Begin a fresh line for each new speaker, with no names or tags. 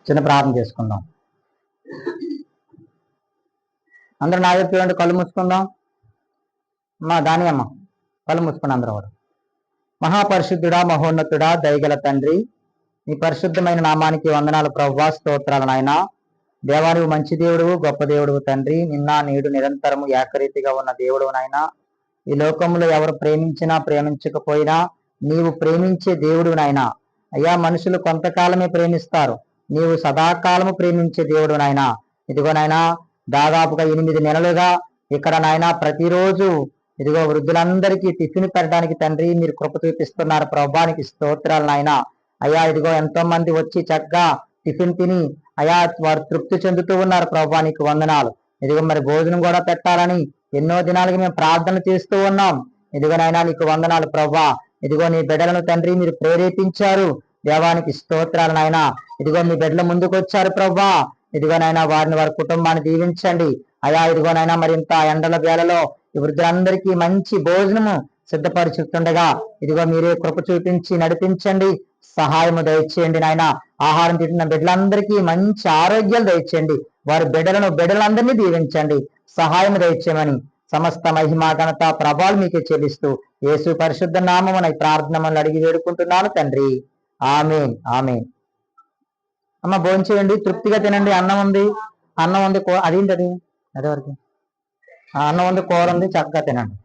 చిన్న ప్రార్థన చేసుకుందాం. అందరూ నా వైపు చూడండి, కళ్ళు మూసుకుందాం. అమ్మా దాని అమ్మ కళ్ళు మూసుకుని అందరూ కూడా. మహాపరిశుద్ధుడా, మహోన్నతుడా, దయగల తండ్రి, నీ పరిశుద్ధమైన నామానికి వందనాలు ప్రభువా, స్తోత్రాలు నాయన. దేవానికి మంచి దేవుడు, గొప్ప దేవుడు తండ్రి. నిన్న నేడు నిరంతరము ఏకరీతిగా ఉన్న దేవుడు నాయన. ఈ లోకంలో ఎవరు ప్రేమించినా ప్రేమించకపోయినా నీవు ప్రేమించే దేవుడు నాయన. అయ్యా, మనుషులు కొంతకాలమే ప్రేమిస్తారు, నీవు సదాకాలము ప్రేమించే దేవుడు నాయన. ఇదిగో నాయన, దాదాపుగా 8 నెలలుగా ఇక్కడ నాయన ప్రతిరోజు ఇదిగో వృద్ధులందరికీ టిఫిన్ పెట్టడానికి తండ్రి మీరు కృప చూపిస్తున్నారు. ప్రభానికి స్తోత్రాలు నాయన. అయ్యా, ఇదిగో ఎంతో మంది వచ్చి చక్కగా టిఫిన్ తిని అయా వారు తృప్తి చెందుతూ ఉన్నారు. ప్రభానికి వందనాలు. ఇదిగో మరి భోజనం కూడా పెట్టాలని ఎన్నో దినాలకి మేము ప్రార్థన చేస్తూ ఉన్నాం. ఇదిగోనైనా నీకు వందనాలు ప్రభా. ఇదిగో నీ బిడ్డలను తండ్రి మీరు ప్రేరేపించారు. దేవానికి స్తోత్రాలు నాయన. ఇదిగో మీ బిడ్డల ముందుకు వచ్చారు ప్రభా. ఇదిగోనైనా వారిని వారి కుటుంబాన్ని దీవించండి అయా. ఇదిగోనైనా మరింత ఎండల వేళలో ఈ వృద్ధులందరికీ మంచి భోజనము సిద్ధపరుచుతుండగా ఇదిగో మీరే కృప చూపించి నడిపించండి, సహాయము దయచేయండి నాయన. ఆహారం తింటున్న బిడ్డలందరికీ మంచి ఆరోగ్యాలు దయచేయండి. వారి బిడ్డలందరినీ దీవించండి, సహాయం దయచేయమని సమస్త మహిమా ఘనత ప్రభావాలు మీకే చెల్లిస్తూ యేసు పరిశుద్ధ నామమున ఈ ప్రార్థనలు అడిగి వేడుకుంటున్నాను తండ్రి. ఆమేన్, ఆమేన్. అమ్మ భోంచేయండి, తృప్తిగా తినండి. అన్నం ఉంది, అదేంటది అదే వరకు అన్నం ఉంది, కూర ఉంది, చక్కగా తినండి.